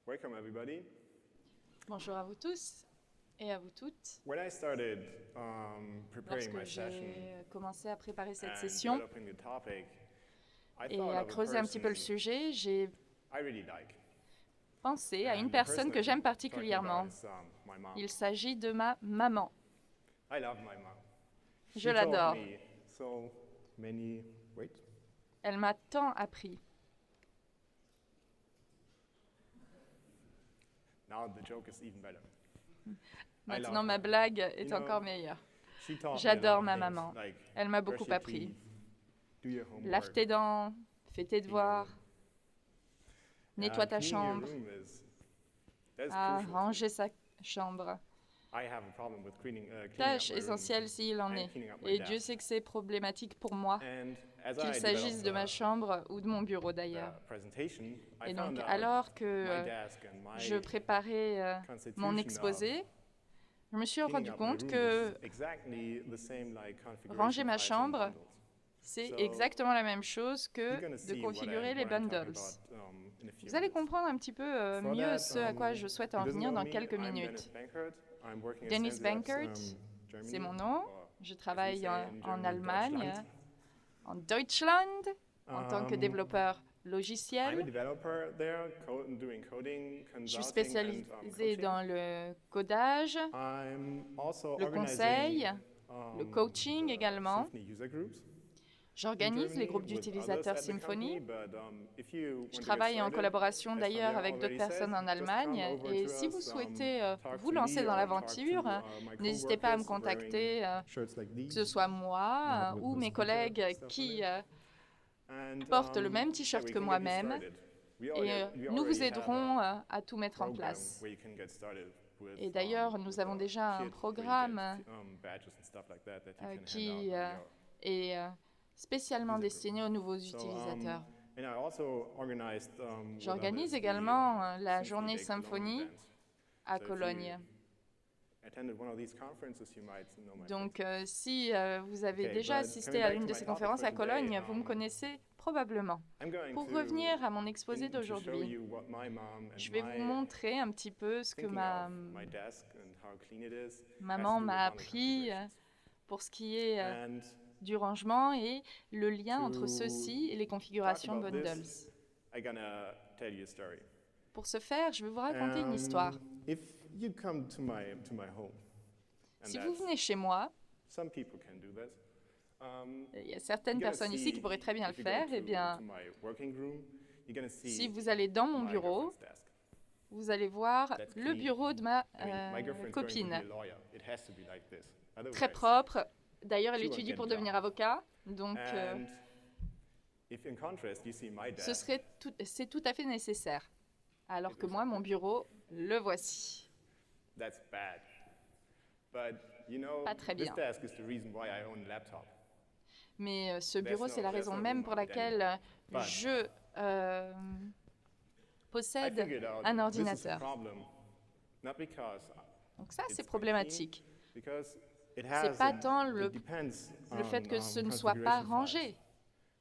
Welcome, everybody. Bonjour à vous tous et à vous toutes. When I started preparing my Lorsque session j'ai commencé à préparer cette and session developing the topic, I et thought à of a creuser un petit peu le person sujet, j'ai I really like. pensé à une And the personne person que I'm j'aime talking particulièrement. about is my mom. Il s'agit de ma maman. I love my mom. Je She taught l'adore. me so many. Wait. Elle m'a tant appris. Now the joke is even better. I Maintenant, love ma her. blague est You know, encore meilleure. She taught me a J'adore lot of ma things, maman. like Elle m'a brush beaucoup your appris. teeth, do your Lave homework, tes dents, fais tes devoirs, nettoie ta cleaning your chambre, room that's à crucial. ranger sa chambre. I have a problem with cleaning Tâche up my room. essentielle s'il en and est. cleaning up my Et Dieu desk. sait que c'est problématique pour moi, And as qu'il I s'agisse de ma developed chambre ou de mon bureau the d'ailleurs. presentation, I Et found donc, out alors que my desk and my je préparais mon constitution exposé, je me suis of rendu cleaning up my compte room que is exactly the same like configuration ranger ma files and chambre, bundles. c'est So, exactement la même chose You're que gonna de see configurer les what I'm talking bundles. about, in a few Vous allez minutes. comprendre un petit peu For mieux that, ce à quoi je souhaite en who doesn't venir know dans me, quelques I'm minutes. Dennis Bankert. I'm working at Dennis Sensei Labs, Bankert, Germany, c'est mon nom. or Je as we travaille say in en Germany, Allemagne, Deutschland. en Deutschland, en tant que Um, développeur I'm a logiciel. developer there, doing coding, Je suis consulting, spécialisée coaching. dans le codage, I'm also le organizing, conseil, le coaching the également. Symfony user groups in J'organise les Germany groupes with d'utilisateurs others at the Symfony. company, but, if you want Je to get travaille en started, collaboration as d'ailleurs Javier avec d'autres already said, personnes en just come Allemagne. over Et to si vous us, souhaitez talk vous to lancer me dans or talk l'aventure, to, my n'hésitez pas à me coworkers contacter, wearing shirts like que ce these, soit moi not with ou the mes speaker collègues stuff on qui it. And, portent le même yeah, t-shirt we que can get you moi-même. started. We Et nous vous already have aiderons à tout mettre en program place. where you can get started with, Et d'ailleurs, nous avons déjà un kit where you programme get, badges and stuff like that you can hand qui out on your est spécialement user group. destiné aux nouveaux So, utilisateurs. and I also organized, with J'organise others, également la Symphony journée Day Cologne Symphonie event. à So if you Cologne. attended one of these conferences, you might know my face. Donc, si vous avez Okay, déjà but assisté coming à back l'une to de my ces topic conférences for à Cologne, today, vous me connaissez probablement. I'm going Pour to revenir à mon exposé to show d'aujourd'hui, you what my mom and je vais vous my montrer un petit peu ce que thinking ma of my desk and how clean it is maman has to do m'a with bundle appris configurations. pour ce qui est And du rangement et le lien entre to ceci et les talk configurations about bundles. this, I'm gonna tell you a story. Pour ce faire, je vais vous raconter une histoire. If you come to my home, and Si vous that's- venez chez moi, some people can do this. il y a certaines you're gonna personnes ici see, qui pourraient très bien le if you go faire, to- eh bien, to my working room, you're gonna see si vous allez dans mon my bureau, girlfriend's desk. vous allez voir That's le clean. bureau de ma I mean, my girlfriend's going to be copine. a lawyer. It has to be like this. Très Otherwise- propre. D'ailleurs, elle She won't étudie get pour a job. devenir avocat. Donc, And if in contrast you see my desk, c'est tout à fait nécessaire. Alors que moi, mon bureau, le voici. that's bad. But you know, Pas très this bien. desk is the reason why I own a laptop. Mais ce bureau, no- c'est la there's raison no même room pour on it laquelle But je I possède figured out un this is a ordinateur. problem, not because Donc ça, it's c'est very problématique. clean, because it C'est has pas a- tant it le depends fait on, que ce ne soit pas configuration files. rangé.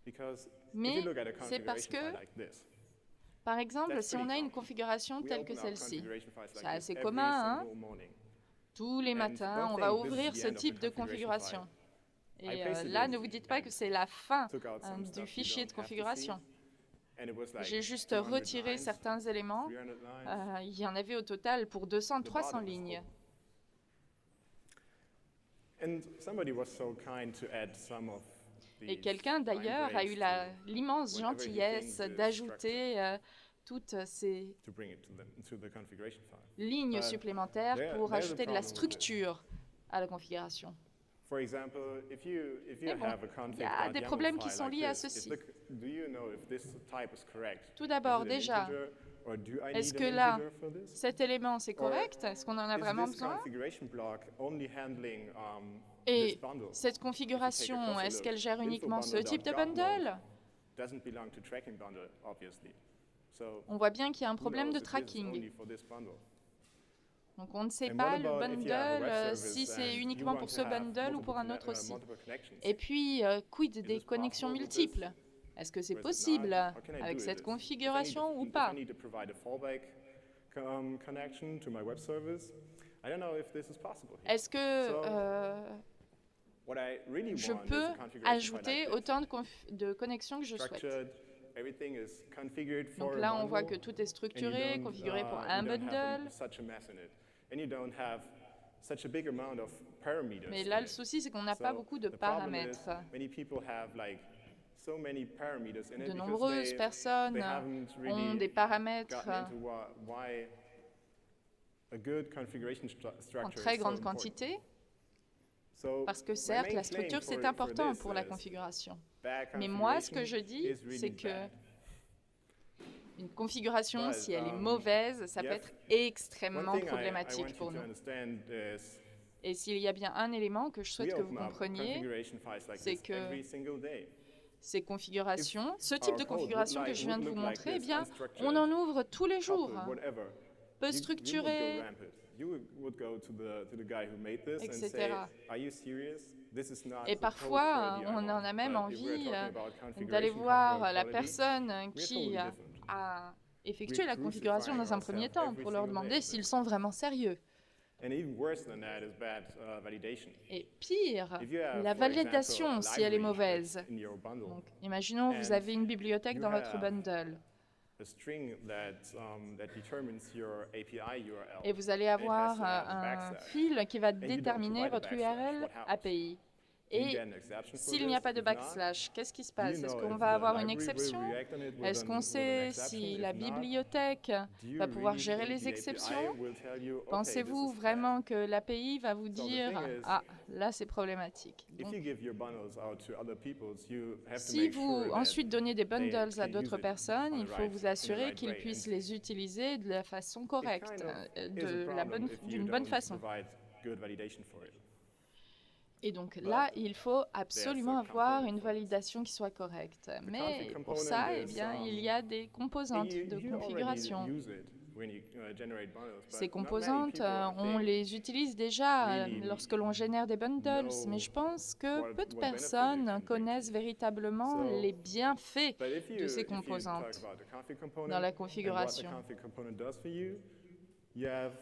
Because Mais if you look at a c'est parce configuration que, file like this, par exemple, That's si on a pretty une common. configuration we telle que open up celle-ci, configuration files like c'est this assez every commun, hein? single morning. tous les And matins, don't on va think this is ouvrir the ce end of the type de configuration configuration. I Et pasted là, it ne vous dites pas and que c'est la fin took out some du stuff you fichier de don't have to configuration. see, and it was like J'ai juste 200 retiré lines, certains éléments. 300 lines. Il y en avait au total pour 200, The 300 bottom was lignes. full. And somebody was so kind to add some of Et these quelqu'un line d'ailleurs a eu breaks l'immense whenever he gentillesse thinks the d'ajouter toutes ces to bring it to the configuration file. lignes But supplémentaires pour there's a ajouter de la problem with this. structure à la configuration. For example, if you Mais bon, have a config il y a des problèmes qui sont liés à like this, ceci. do you know if this type is correct? Tout d'abord, Is it an déjà, integer, or do I est-ce need que an là, integer for this? cet élément, c'est correct? Est-ce qu'on en a Is vraiment this besoin? configuration block only handling Et this bundle? cette configuration, closer est-ce look, qu'elle gère info uniquement ce bundle type de dot job mode bundle? Doesn't belong to tracking bundle, obviously. So On voit bien qu'il y a un who problème knows de if this is only tracking. for this bundle? Donc on ne sait And pas what le about if you have a web bundle, service si c'est and you uniquement want pour to ce have bundle ou pour un multiple autre aussi. multiple connections? Et puis, quid des it connexions possible with this? multiples? Est-ce que c'est Or is it not? possible How can I avec do cette this? configuration ou If pas? I need to provide a fallback, connection to my web service. I don't know if this is possible here. Est-ce que What I really je want is peux a configuration file ajouter like this. autant de connexions que je souhaite? Structured, everything is configured for Donc a là, on voit bundle, que tout est and structuré, you don't, configuré pour un you don't have bundle. such a mess in it. And you don't have such a big amount of parameters. Mais là, in le it. souci, c'est qu'on n'a pas So beaucoup de the problem is paramètres. many people have like so many parameters in it De because nombreuses personnes they haven't ont really des paramètres gotten into why a good configuration en structure très is so grande important. quantité, So parce que my certes, main la claim structure, c'est for important this pour la is configuration. bad Mais moi, ce que je configuration dis, is really c'est que bad. une configuration, But, si elle est mauvaise, ça peut yes, être One extrêmement thing I problématique want you pour to nous. understand is Et s'il y a bien un élément que je we souhaite que vous open up compreniez, configuration files like c'est this que every single day. ces configurations, ce Our type de code would configuration que je viens de would vous look like montrer, eh this, bien, unstructured, on en ouvre tous les jours. coupled, whatever. Peu You would structuré, go rampant. You would go to the guy who made this and say, etc. "Are you serious? This is not Et the code parfois, quality I on en want." a même But if we're envie talking about d'aller configuration voir la quality, personne we're qui totally different. a effectué We're la configuration dans un premier crucifying temps ourselves pour leur every single day demander on s'ils this. sont vraiment sérieux. And even worse than that is bad validation. Et pire, If you have, la for example, validation, a si elle est library mauvaise. that's in your bundle, Donc, imaginons vous And avez une bibliothèque you dans votre have bundle a string that determines your API URL. et vous allez it has avoir to have a un backslash. fil qui va you don't déterminer provide a votre backslash, URL what happens? API. Do you Et get an exception for s'il n'y a this? pas de If not, backslash, qu'est-ce qui se do you passe? Est-ce know qu'on if va the avoir une library will exception? react on it with Est-ce qu'on with an sait exception? si If la not, bibliothèque do you va pouvoir really gérer think les the API exceptions? will tell you, okay, Pensez-vous this is vraiment que l'API va vous So the dire thing is, « Ah, là c'est problématique ». bad? If you give your bundles out to other people, you have to Si make vous sure that ensuite donnez des bundles à can use d'autres it personnes, on il the faut right- vous in the assurer right qu'ils way. puissent And les utiliser de la façon it correcte, kind of is a problem if you d'une bonne don't façon. provide good validation for it. Et donc là, il faut absolument there's a avoir component une for it. validation qui soit correcte. Mais config pour component ça, eh is, bien, il y a des And composantes de you already configuration. use it when you generate bundles, but Ces not many composantes, people, I on think, les utilise déjà really lorsque l'on génère des bundles, mais je pense que what- peu de what benefit it personnes can bring to connaissent véritablement So, les bienfaits But if you, de ces if you talk composantes about the config component dans la and what the configuration. config component does for you, you have,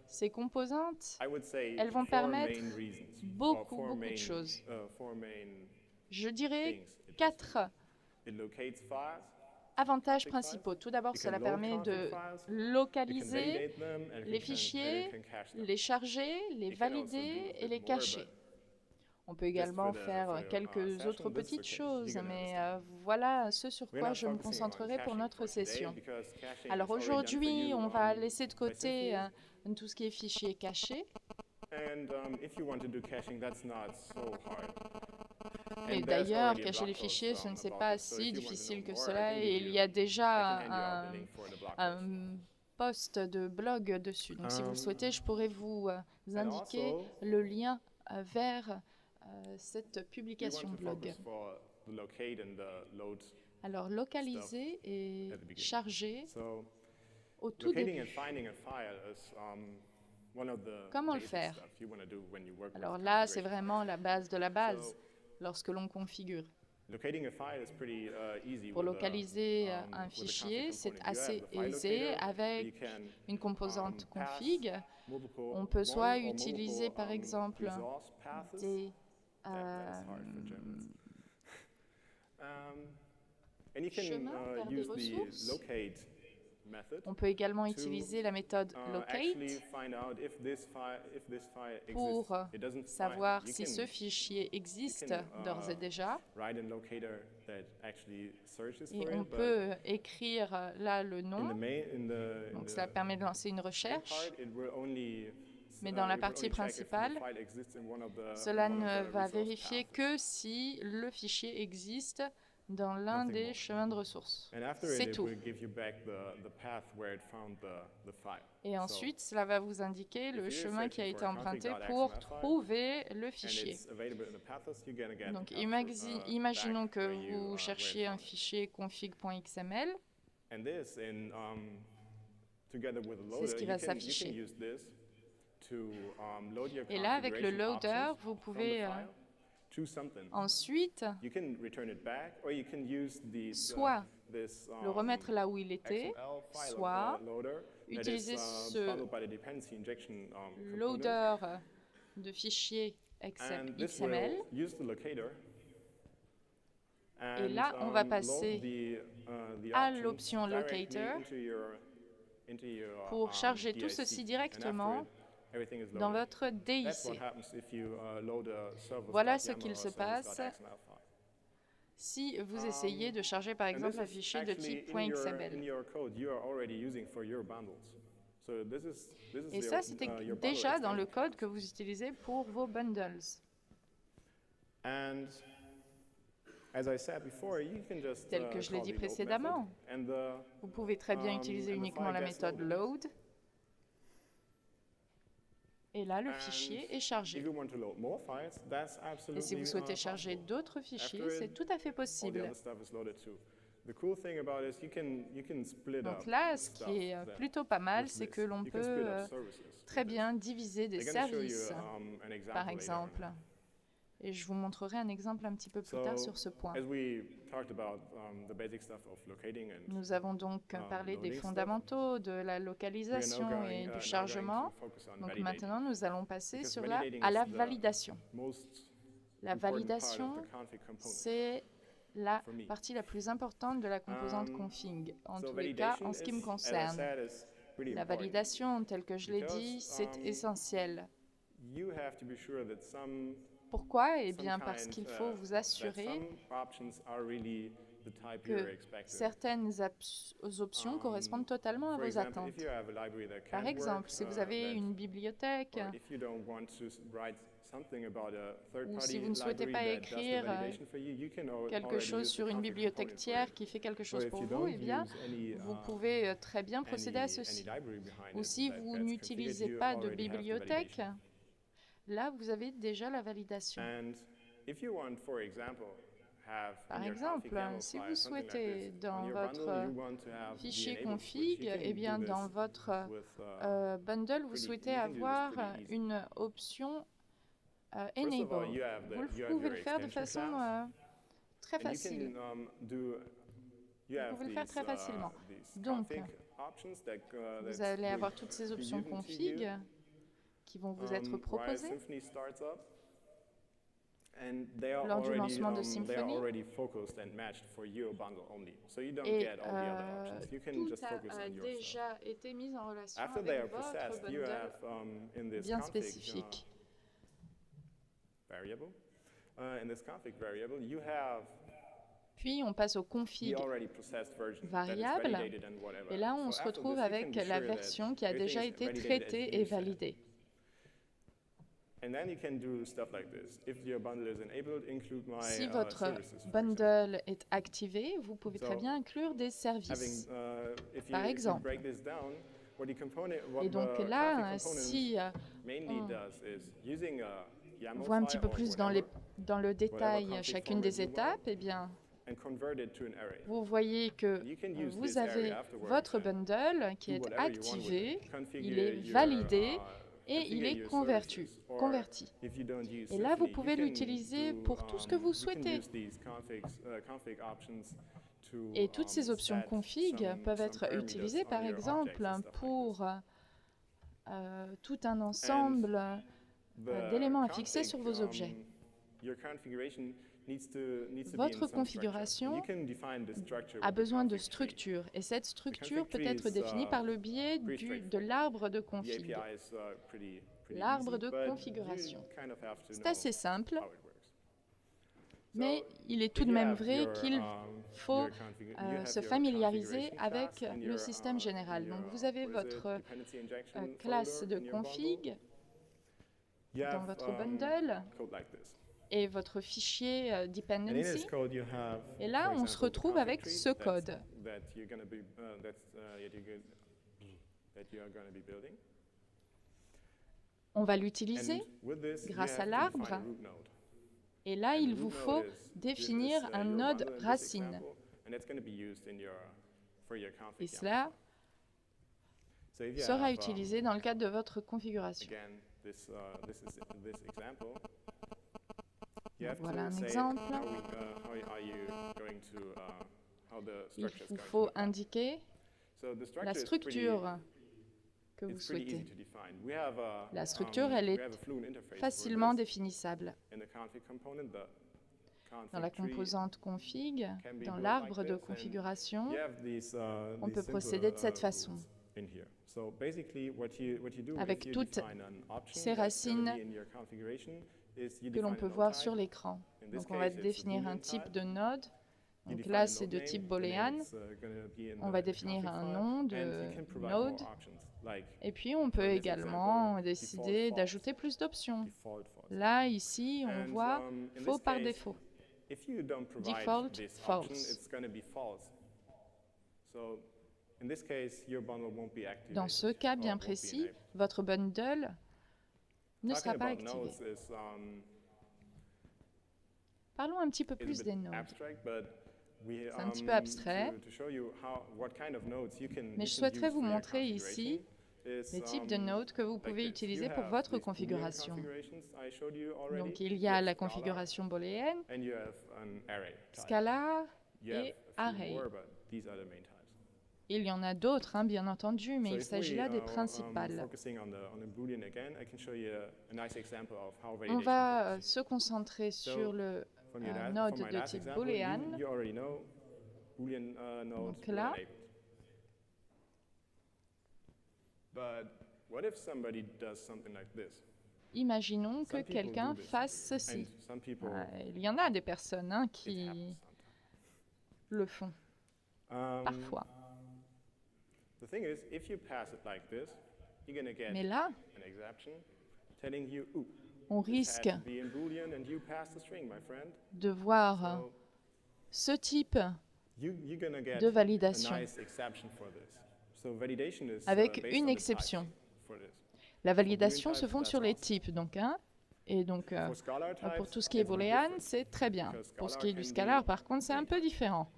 Ces composantes, I would say, elles vont four permettre main reasons, or beaucoup, four beaucoup main, de choses. Four main Je dirais things. It does. 4 It locates files, avantages config principaux. Tout d'abord, it can cela load permet config de files, it can localiser validate them, and les it can fichiers, cache them. les charger, les It can also do valider a et bit les more, cacher. but On peut également for faire your, quelques session, autres this is petites okay. choses, You're gonna mais understand. voilà ce sur We're quoi not je me focusing on concentrerai pour caching notre for today session. because caching Alors is already done for aujourd'hui, you, on va by laisser de côté Symfony. tout ce qui est fichiers cachés. And if you want to do caching, that's not so hard. Et And there's d'ailleurs, already a cacher blog les post, fichiers, ce ne c'est about pas this. So si if you want to difficile know que more, I cela can et give il you- y a déjà I can hand you out un, the link for the blog post. un post de blog dessus. Donc si vous le souhaitez, je pourrais vous And indiquer also, le lien vers cette we publication want to blog. focus for the locate and the load. Alors localiser et at the beginning. charger So au tout locating début. and finding a file is one of the Comment le basic faire? stuff you want to do when you work with Alors là, c'est configuration. vraiment la base de la base So, lorsque l'on configure. locating a file is pretty easy Pour with the, localiser un with the fichier, config c'est component. You assez have the file aisé locator, you avec can une composante pass config. multiple- On peut soit one or utiliser multiple, par exemple resource paths. des That is hard for Germans. And you can chemins vers des use the ressources. locate method On peut également to, utiliser la méthode actually locate find out if this file pour exists. It doesn't savoir find. You si can ce fichier existe can, d'ores et déjà. write a locator that actually searches Et for on it, but peut écrire là le in the nom. main, in the, in Donc the cela permet de lancer une main recherche. part, it will only Mais dans la it will partie only check if the principale, file exists in one of the- cela one of ne the va resource vérifier paths. que si le fichier existe dans l'un Nothing des more. chemins de ressources. And after C'est it tout. will give you back the path where it found the file. Et So- ensuite, cela va vous indiquer le you're chemin qui a searching été for a emprunté config.xml pour file, trouver le and fichier. it's available in the paths, you're gonna get Donc the path imaginons back que where you, vous where cherchiez you un found it. fichier config.xml. And this, together with the C'est loader, ce qui you va can s'afficher. use this to load your Et là, avec le configuration loader, options vous from the pouvez file choose something. Ensuite, You can return it back, or you can use soit this le remettre là où il était, XML file soit loader that is utiliser bundled by the dependency injection component. loader de fichiers And this XML. will use the locator. Et là, on va passer à l'option locator pour charger tout ceci directement dans votre DIC. Voilà ce qu'il se passe si vous essayez de charger par exemple un fichier de type .xml. Et ça, c'était déjà dans le code que vous utilisez pour vos bundles. Tel que je l'ai dit précédemment, vous pouvez très bien utiliser uniquement la méthode load. Et là, le fichier est chargé. Et si vous souhaitez charger d'autres fichiers, c'est tout à fait possible. Donc là, ce qui est plutôt pas mal, c'est que l'on peut très bien diviser des services, par exemple. Et je vous montrerai un exemple un petit peu plus tard sur ce point. Nous avons donc parlé des fondamentaux, de la localisation et du chargement. Donc maintenant, nous allons passer à la validation. La validation, c'est la partie la plus importante de la composante config, en tous les cas en ce qui me concerne. La validation, telle que je l'ai dit, c'est essentiel. Pourquoi? Eh bien, parce qu'il faut vous assurer que certaines options correspondent totalement à vos attentes. Par exemple, si vous avez une bibliothèque, ou si vous ne souhaitez pas écrire quelque chose sur une bibliothèque tiers qui fait quelque chose pour vous, eh bien, vous pouvez très bien procéder à ceci. Ou si vous n'utilisez pas de bibliothèque, là, vous avez déjà la validation. Par exemple, si vous souhaitez dans votre fichier config, eh bien, dans votre bundle, vous souhaitez avoir une option Enable. Vous pouvez le faire de façon très facile. Vous pouvez le faire très facilement. Donc, vous allez avoir toutes ces options config qui vont vous être proposées lors du lancement de Symfony. Et tout a déjà été mis en relation avec votre bundle bien spécifique. Puis on passe au config variable, et là on se retrouve avec la version qui a déjà été traitée et validée. Si votre bundle est activé, vous pouvez très bien inclure des services, par exemple. Et donc là, si on voit un petit peu plus dans le détail chacune des étapes, eh bien, vous voyez que vous avez votre bundle qui est activé, il est validé et il est converti. Et là, vous pouvez l'utiliser pour tout ce que vous souhaitez. Et toutes ces options config peuvent être utilisées, par exemple, pour tout un ensemble d'éléments à fixer sur vos objets. Votre configuration a besoin de structure, et cette structure peut être définie par le biais de l'arbre de config. L'arbre de configuration. C'est assez simple, mais il est tout de même vrai qu'il faut se familiariser avec le système général. Donc vous avez votre classe de config dans votre bundle et votre fichier dependency. Et là, on se retrouve avec ce code. On va l'utiliser grâce à l'arbre. Et là, il vous faut définir un node racine. Et cela sera utilisé dans le cadre de votre configuration. Voilà un exemple. Il vous faut indiquer la structure que vous souhaitez. La structure, elle est facilement définissable. Dans la composante config, dans l'arbre de configuration, on peut procéder de cette façon. Avec toutes ces racines que l'on peut voir sur l'écran. Donc on va définir un type de node. Donc là, c'est de type booléen. On va définir un nom de node. Et puis, on peut également décider d'ajouter plus d'options. Là, ici, on voit faux par défaut. Default, false. Dans ce cas bien précis, votre bundle ne sera pas activé. Parlons un petit peu plus des nodes. C'est un petit peu abstrait, mais je souhaiterais vous montrer ici les types de nodes que vous pouvez utiliser pour votre configuration. Donc, il y a la configuration booléenne, scalar et array. Il y en a d'autres, bien entendu, mais il s'agit là des principales. On va se concentrer sur le node de type booléen. Donc là, imaginons que quelqu'un fasse ceci. Il y en a des personnes qui le font, parfois. Mais là, on risque de voir ce type de validation avec une exception. La validation se fonde sur les types, et donc pour tout ce qui est booléen, c'est très bien. Pour ce qui est du scalar, par contre, c'est un peu différent.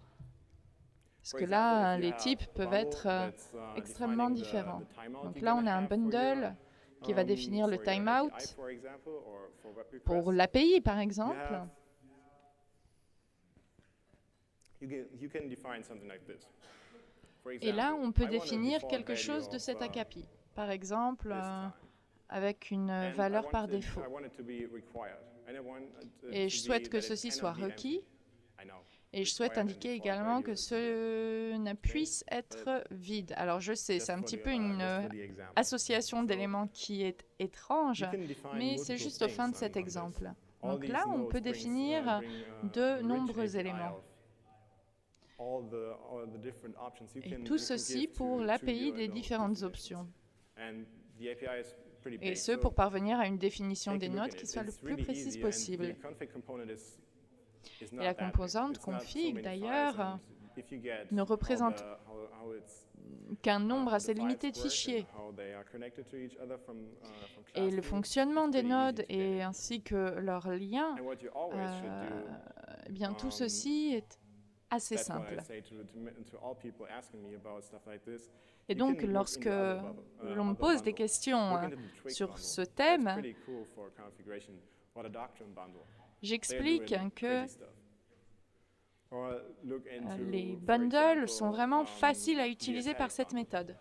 Parce que là, les types peuvent être extrêmement différents. Donc là, on a un bundle qui va définir le timeout pour l'API, par exemple. Et là, on peut définir quelque chose de cet API. Par exemple, avec une valeur par défaut. Et je souhaite que ceci soit requis. Et je souhaite indiquer également que ce ne puisse être vide. Alors je sais, c'est un petit peu une association d'éléments qui est étrange, mais c'est juste au fin de cet exemple. Donc là, on peut définir de nombreux éléments. Et tout ceci pour l'API des différentes options. Et ce, pour parvenir à une définition des nodes qui soit le plus précise possible. Et la composante config, d'ailleurs, ne représente qu'un nombre assez limité de fichiers. Et le fonctionnement des nodes et ainsi que leurs liens, bien tout ceci est assez simple. Et donc, lorsque l'on me pose des questions sur ce thème, j'explique que les bundles sont vraiment faciles à utiliser par cette méthode.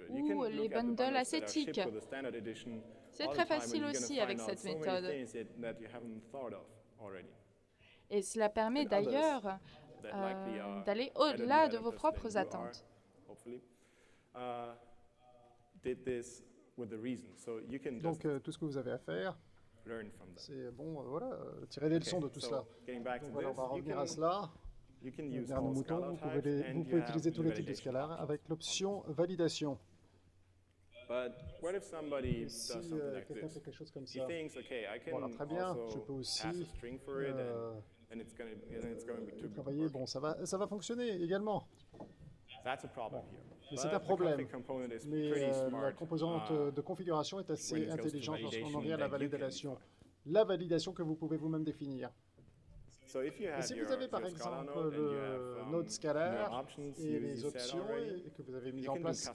Ou les bundles ascétiques. C'est très facile aussi avec cette méthode. Et cela permet d'ailleurs d'aller au-delà de vos propres attentes. Donc, tout ce que vous avez à faire, c'est tirer des leçons de tout cela. Donc, voilà, on va revenir à cela. Vers nos moutons, vous pouvez utiliser tous les types de scalar avec l'option validation. Si quelqu'un fait quelque chose comme ça, voilà, très bien, je peux aussi travailler, bon, ça va fonctionner également. Mais c'est un problème. Mais la composante de configuration est assez intelligente lorsqu'on en vient à la validation. La validation que vous pouvez vous-même définir. Et si vous avez par exemple le node Scala et les options que vous avez mises en place,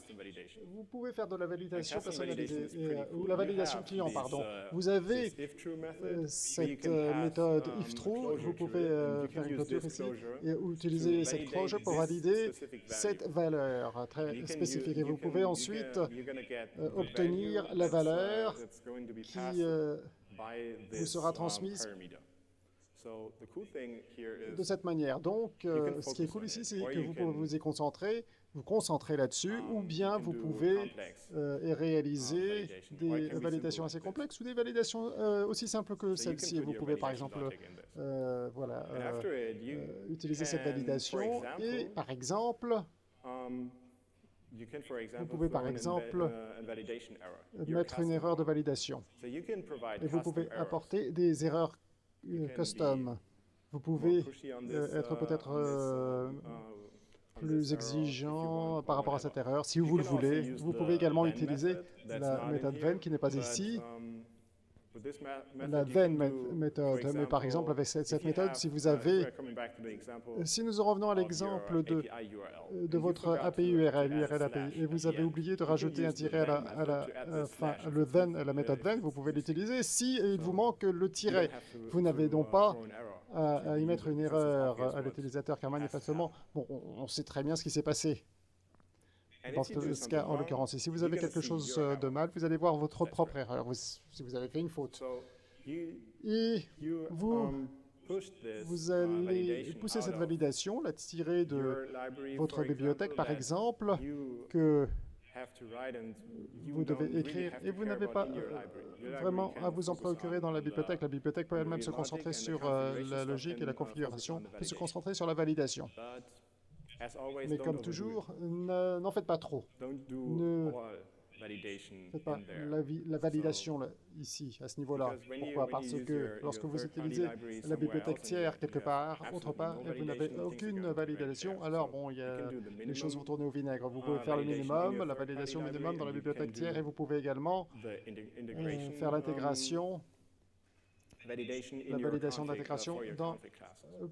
vous pouvez faire de la validation personnalisée, ou la validation client, pardon. Vous avez cette méthode if-true, vous pouvez faire une clôture ici et utiliser cette closure pour valider cette valeur très spécifique. Et vous pouvez ensuite obtenir la valeur qui vous sera transmise de cette manière. Donc, ce qui est cool ici, c'est que vous pouvez vous concentrer là-dessus, ou bien vous pouvez réaliser des validations assez complexes ou des validations aussi simples que celle-ci. Vous pouvez, par exemple, utiliser cette validation et, par exemple, vous pouvez, par exemple, mettre une erreur de validation. Et vous pouvez apporter des erreurs custom. Vous pouvez être peut-être plus exigeant par rapport à cette erreur, si vous le voulez. Vous pouvez également utiliser la méthode Venn, qui n'est pas ici, la Venn méthode. Mais par exemple, avec cette méthode, si vous avez, si nous en revenons à l'exemple de votre API URL API, et vous avez oublié de rajouter un tiret à la fin, le Venn, la méthode Venn, vous pouvez l'utiliser. Si il vous manque le tiret, vous n'avez donc pas à y mettre une erreur à l'utilisateur, car manifestement, bon, on sait très bien ce qui s'est passé. Dans ce cas, en l'occurrence, et si vous avez quelque chose de mal, vous allez voir votre propre erreur, si vous avez fait une faute. Et vous allez pousser cette validation, la tirer de votre bibliothèque, par exemple, que vous devez écrire, et vous n'avez pas vraiment à vous en préoccuper dans la bibliothèque. La bibliothèque peut elle-même se concentrer sur la logique et la configuration, peut se concentrer sur la validation. Mais comme toujours, n'en faites pas trop. Ne faites pas la validation ici, à ce niveau-là. Pourquoi? Parce que lorsque vous utilisez la bibliothèque tiers quelque part, autre part, et vous n'avez aucune validation, alors bon, les choses vont tourner au vinaigre. Vous pouvez faire le minimum, la validation minimum dans la bibliothèque tiers, et vous pouvez également faire l'intégration, la validation d'intégration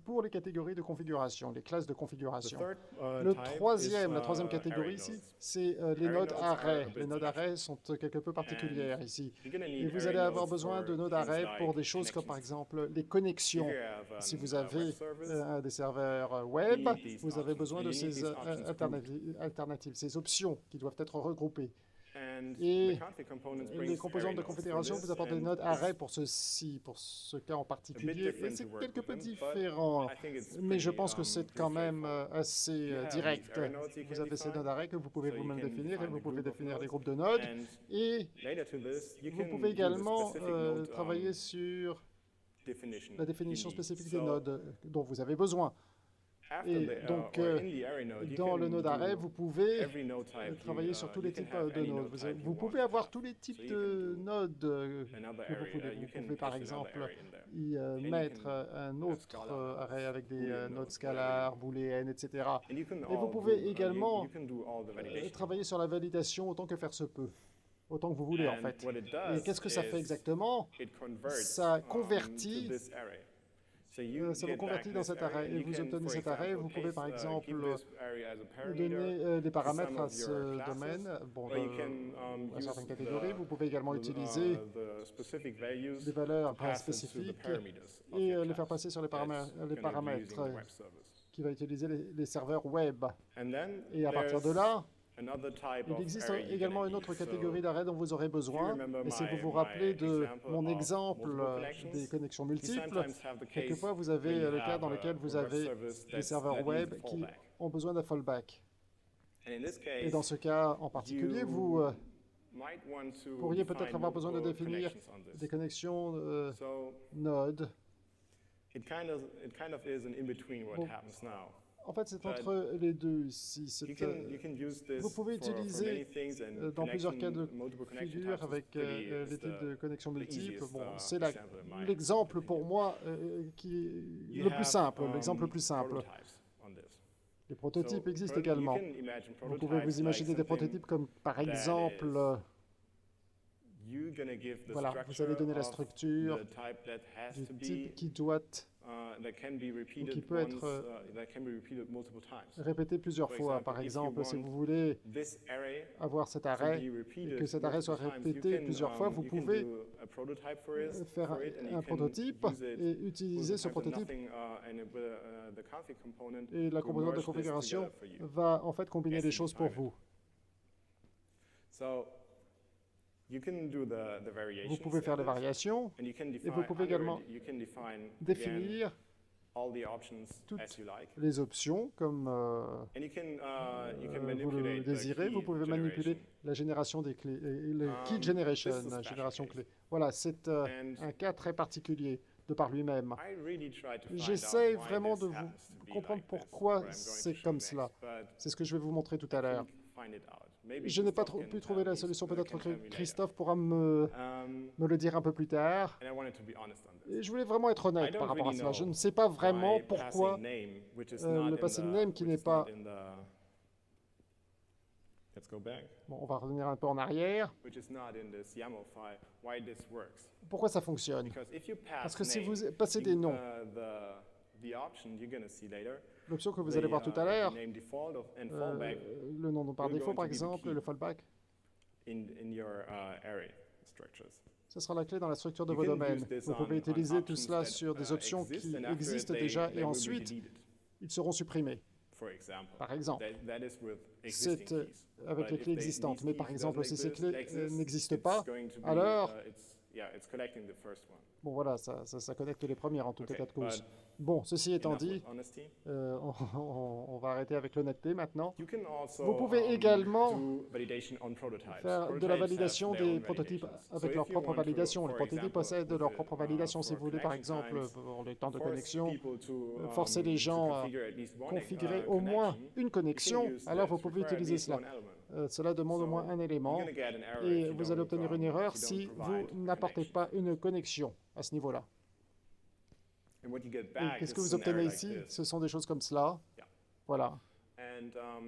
pour les catégories de configuration, les classes de configuration. La troisième catégorie ici, c'est les nodes arrays. Les nodes arrays sont quelque peu particulières ici. Et vous allez avoir besoin de nodes arrays pour des choses comme par exemple les connexions. Si vous avez des serveurs web, vous avez besoin de ces alternatives, ces options qui doivent être regroupées. Et les composantes de configuration vous apportent des nodes arrays pour ce cas en particulier. Et c'est quelque peu différent, mais je pense que c'est quand même assez direct. Vous avez ces nodes arrays que vous pouvez vous-même définir, et vous pouvez définir des groupes de nodes. Et vous pouvez également travailler sur la définition spécifique des nodes dont vous avez besoin. Et donc, dans le node array, vous pouvez travailler sur tous les types de nodes. Vous pouvez avoir tous les types de nodes que vous voulez. Vous pouvez, par exemple, y mettre un autre array avec des nodes scalaires, booléennes, etc. Et vous pouvez également travailler sur la validation autant que faire se peut. Autant que vous voulez, en fait. Et qu'est-ce que ça fait exactement? Ça convertit... ça vous convertit dans cet array, et vous obtenez cet array. Vous pouvez par exemple donner des paramètres à ce domaine, bon, à certaines catégories. Vous pouvez également utiliser des valeurs spécifiques et les faire passer sur les paramètres qui va utiliser les serveurs web. Et à partir de là, il existe également une autre catégorie d'arrêts dont vous aurez besoin, et si vous vous rappelez de mon exemple des connexions multiples, quelquefois vous avez le cas dans lequel vous avez des serveurs web qui ont besoin d'un fallback. Et dans ce cas en particulier, vous pourriez peut-être avoir besoin de définir des connexions nodes. En fait, c'est entre les deux ici. Vous pouvez utiliser dans plusieurs cas de figure avec les types de connexions multiples. Bon, c'est l'exemple pour moi qui est le plus simple, l'exemple le plus simple. Les prototypes existent également. Vous pouvez vous imaginer des prototypes comme par exemple, voilà, vous allez donner la structure du type qui doit qui peut être répété plusieurs fois. Par exemple, si vous voulez avoir cet arrêt et que cet arrêt soit répété plusieurs fois, vous pouvez faire un prototype et utiliser ce prototype. Et la composante de configuration va en fait combiner les choses pour vous. Vous pouvez faire des variations et vous pouvez également définir toutes les options comme vous le désirez. Vous pouvez manipuler la génération des clés, le key generation, la génération clé. Voilà, c'est un cas très particulier de par lui-même. J'essaie vraiment de vous comprendre pourquoi c'est comme cela. C'est ce que je vais vous montrer tout à l'heure. Je n'ai pas pu trouver la solution. Peut-être que Christophe pourra me le dire un peu plus tard. Et je voulais vraiment être honnête par rapport à cela. Je ne sais pas vraiment pourquoi le passing name qui n'est pas... Bon, on va revenir un peu en arrière. Pourquoi ça fonctionne? Parce que si vous passez des noms, l'option que vous allez voir tout à l'heure, le nom par défaut, par exemple, le fallback, ce sera la clé dans la structure de vos domaines. Vous pouvez utiliser tout cela sur des options qui existent déjà et ensuite, ils seront supprimés. Par exemple, c'est avec les clés existantes. Mais par exemple, si ces clés n'existent pas, alors... Bon, voilà, ça connecte les premières en tout état de cause. Bon, ceci étant dit, on va arrêter avec l'honnêteté maintenant. Vous pouvez également faire de la validation des prototypes avec leur propre validation. Les prototypes possèdent leur propre validation. Si vous voulez, par exemple, pour les temps de connexion, forcer les gens à configurer au moins une connexion, alors vous pouvez utiliser cela. Cela demande au moins un élément et vous allez obtenir une erreur si vous n'apportez pas une connexion à ce niveau-là. Et qu'est-ce que vous obtenez ici? Ce sont des choses comme cela. Voilà.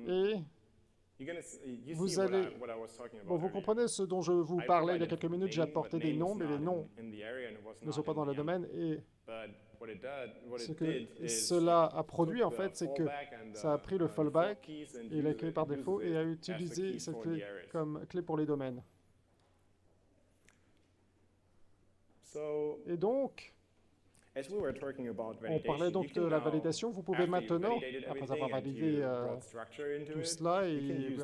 Et vous allez... Bon, vous comprenez ce dont je vous parlais il y a quelques minutes. J'ai apporté des noms, mais les noms ne sont pas dans le domaine. Et ce que cela a produit, en fait, c'est que ça a pris le fallback et la clé par défaut et a utilisé cette clé comme clé pour les domaines. Et donc, on parlait donc de la validation. Vous pouvez maintenant, après avoir validé tout cela et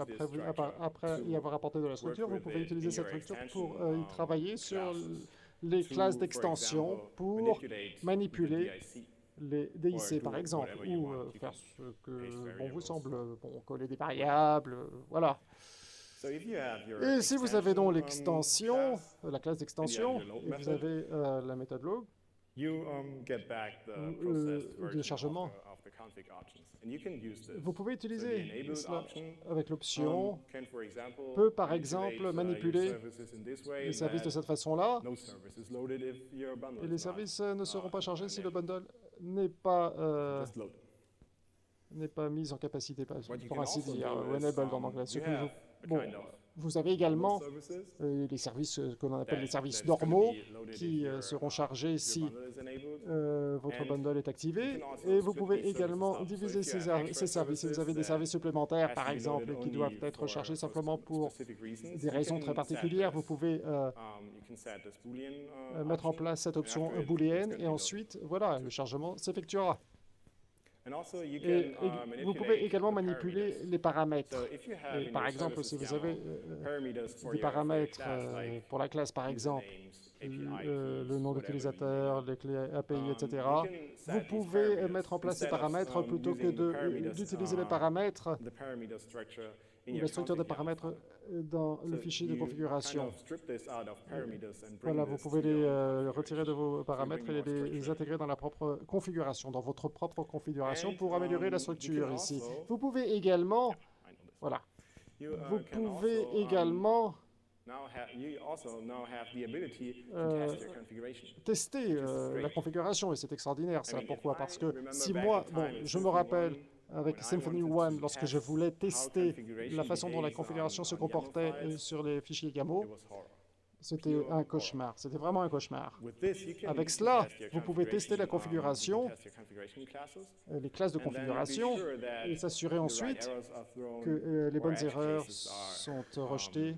après y avoir apporté de la structure, vous pouvez utiliser cette structure pour y travailler sur les classes d'extension pour manipuler les DIC, par exemple, ou faire ce que bon vous semble, bon, coller des variables, voilà. Et si vous avez donc l'extension, la classe d'extension, et vous avez la méthode log, de chargement, vous pouvez utiliser cela avec l'option peut par exemple manipuler les services de cette façon-là et les services ne seront pas chargés si le bundle n'est pas mis en capacité, pour ainsi dire, ou enable en anglais. Bon, vous avez également les services que l'on appelle les services normaux qui seront chargés si votre bundle est activé. Et vous pouvez également diviser ces services. Si vous avez des services supplémentaires, par exemple, qui doivent être chargés simplement pour des raisons très particulières, vous pouvez mettre en place cette option booléenne et ensuite, voilà, le chargement s'effectuera. Et vous pouvez également manipuler les paramètres. Et par exemple, si vous avez des paramètres pour la classe, par exemple, le nom d'utilisateur, les clés API, etc., vous pouvez mettre en place ces paramètres plutôt que d'utiliser les paramètres ou la structure des paramètres dans le fichier de configuration. Voilà, vous pouvez les retirer de vos paramètres et les intégrer dans la propre configuration, dans votre propre configuration pour améliorer la structure ici. Vous pouvez également, voilà, vous pouvez également tester la configuration et c'est extraordinaire ça. Pourquoi? Parce que si moi, bon, je me rappelle avec Symfony One, lorsque je voulais tester la façon dont la configuration se comportait sur les fichiers YAML, C'était un cauchemar, c'était vraiment un cauchar. Avec cela, vous pouvez tester la configuration, les classes de configuration, et s'assurer ensuite que les bonnes erreurs sont rejetées,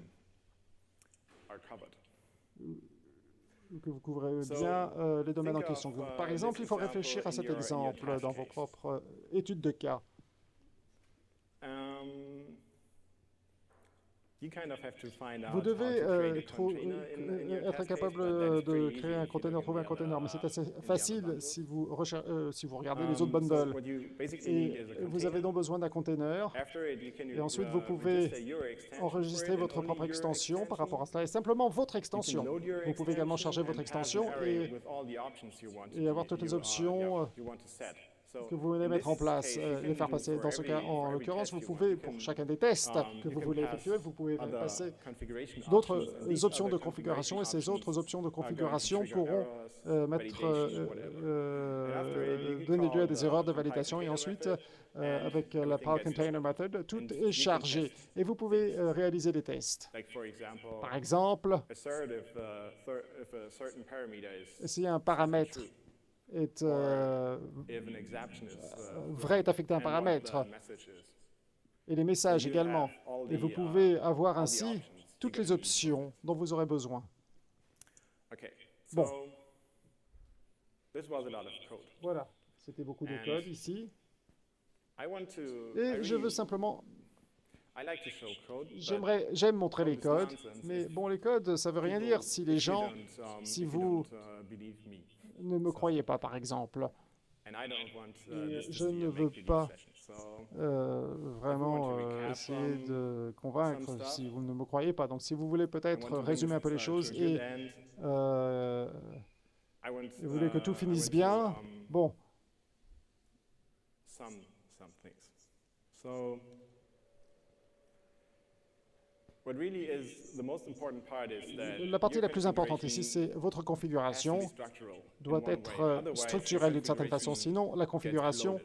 que vous couvrez bien les domaines en question. Par exemple, il faut réfléchir à cet exemple dans vos propres études de cas. Vous devez être capable de créer un container, trouver un container, mais c'est assez facile si vous regardez les autres bundles. Et vous avez donc besoin d'un container, et ensuite vous pouvez enregistrer votre propre extension par rapport à cela, et simplement votre extension. Vous pouvez également charger votre extension et avoir toutes les options que vous voulez mettre en place, les faire passer. Dans ce cas, en l'occurrence, vous pouvez, pour chacun des tests que vous voulez effectuer, vous pouvez passer d'autres options de configuration, et ces autres options de configuration pourront donner lieu à des erreurs de validation, et ensuite, avec la Pal Container Method, tout est chargé, et vous pouvez réaliser des tests. Par exemple, si un paramètre est vrai est affecté à un paramètre, et les messages également. Et vous pouvez avoir ainsi toutes les options dont vous aurez besoin. Bon. Voilà, c'était beaucoup de code ici. Et je veux simplement... J'aime montrer les codes, mais bon, les codes, ça ne veut rien dire si les gens, si vous ne me croyez pas, par exemple. Et je ne veux pas vraiment essayer de convaincre si vous ne me croyez pas. Donc, si vous voulez peut-être résumer un peu les choses et vous voulez que tout finisse bien, bon. La partie la plus importante ici, c'est votre configuration doit être structurelle d'une certaine façon. Sinon, la configuration,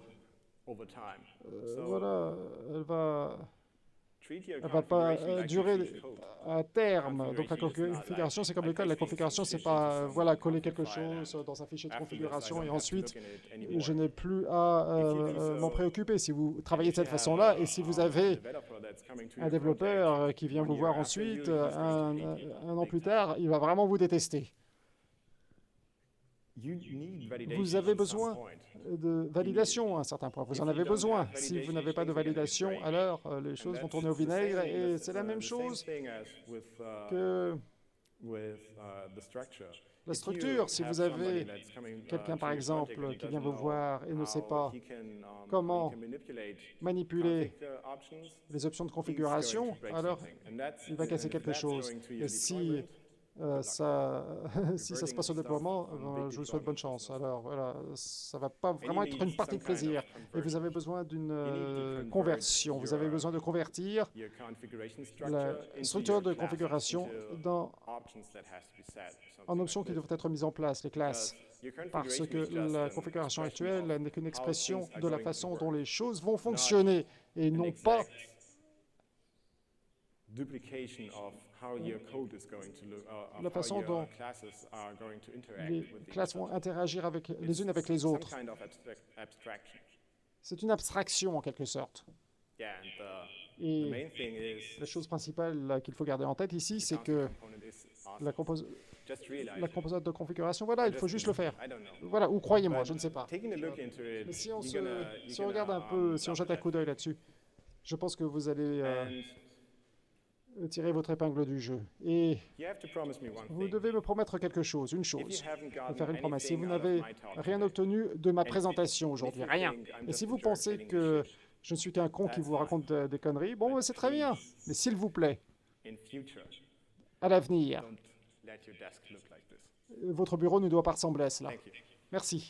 voilà, elle va pas durer à terme. Donc la configuration, c'est comme l'école. La configuration, c'est pas voilà, coller quelque chose dans un fichier de configuration et ensuite, je n'ai plus à m'en préoccuper. Si vous travaillez de cette façon-là et si vous avez un développeur qui vient vous voir ensuite, un an plus tard, il va vraiment vous détester. Vous avez besoin de validation à un certain point. Vous en avez besoin. Si vous n'avez pas de validation, alors les choses vont tourner au vinaigre. Et c'est la même chose que la structure. Si vous avez quelqu'un, par exemple, qui vient vous voir et ne sait pas comment manipuler les options de configuration, alors il va casser quelque chose. Et si ça se passe au déploiement, je vous souhaite bonne chance. Alors voilà, ça ne va pas vraiment être une partie de plaisir. Et vous avez besoin d'une conversion. Vous avez besoin de convertir la structure de configuration en options qui doivent être mises en place, les classes. Parce que la configuration actuelle n'est qu'une expression de la façon dont les choses vont fonctionner et non pas la façon dont les classes vont interagir les unes avec les autres. C'est une abstraction en quelque sorte. Et la chose principale qu'il faut garder en tête ici, c'est que la composante de configuration, voilà, il faut juste le faire. Voilà, ou croyez-moi, je ne sais pas. Mais si on regarde un peu, si on jette un coup d'œil là-dessus, je pense que vous allez tirer votre épingle du jeu. Et vous devez me promettre quelque chose, une chose, me faire une promesse. Si vous n'avez rien obtenu de ma présentation aujourd'hui, rien, et si vous pensez que je ne suis qu'un con qui vous raconte des conneries, bon, c'est très bien, mais s'il vous plaît, à l'avenir, votre bureau ne doit pas ressembler à cela. Merci.